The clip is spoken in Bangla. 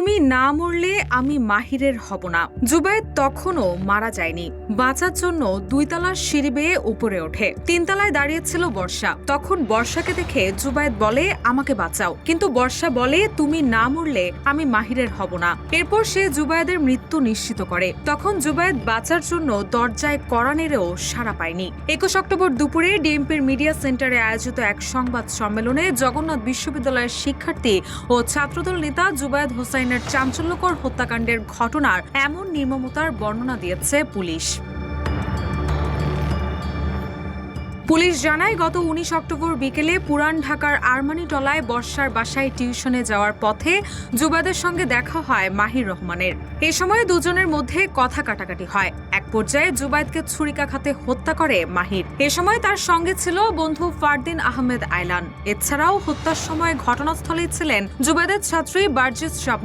তুমি না মরলে আমি মাহিরের হব না। জুবায়েদ তখনও মারা যায়নি। বাঁচার জন্য 2 তলার সিঁড়ি বেয়ে উপরে ওঠে। 3 তলায় দাঁড়িয়েছিল বর্ষা। তখন বর্ষাকে দেখে জুবায়েদ বলে, আমাকে বাঁচাও। কিন্তু বর্ষা বলে, তুমি না মরলে আমি মাহিরের হব না। এরপর সে জুবায়েদের মৃত্যু নিশ্চিত করে। তখন জুবায়েদ বাঁচার জন্য দরজায় কড়া নেড়েও সাড়া পায়নি। 21 অক্টোবর দুপুরে ডিএমপির মিডিয়া সেন্টারে আয়োজিত এক সংবাদ সম্মেলনে জগন্নাথ বিশ্ববিদ্যালয়ের শিক্ষার্থী ও ছাত্রদল নেতা জুবায়েদ হোসাইনের চাঞ্চল্যকর হত্যাকাণ্ডের ঘটনার এমন নির্মমতার বর্ণনা দিয়েছে পুলিশ। পুলিশ জানায়, গত 19 অক্টোবর বিকেলে পুরান ঢাকার আরমানিটলায় বর্ষার বাসায় টিউশনে যাওয়ার পথে জুবায়েদের সঙ্গে দেখা হয় মাহির রহমানের। এ সময় দুজনের মধ্যে কথা কাটাকাটি হয়। এক পর্যায়ে জুবায়েদকে ছুরিকাঘাতে হত্যা করে মাহির। এ সময় তার সঙ্গে ছিল বন্ধু ফারদিন আহমেদ আয়লান। এছাড়াও হত্যার সময় ঘটনাস্থলেই ছিলেন জুবায়েদের ছাত্রী বার্জিস শাবনাম।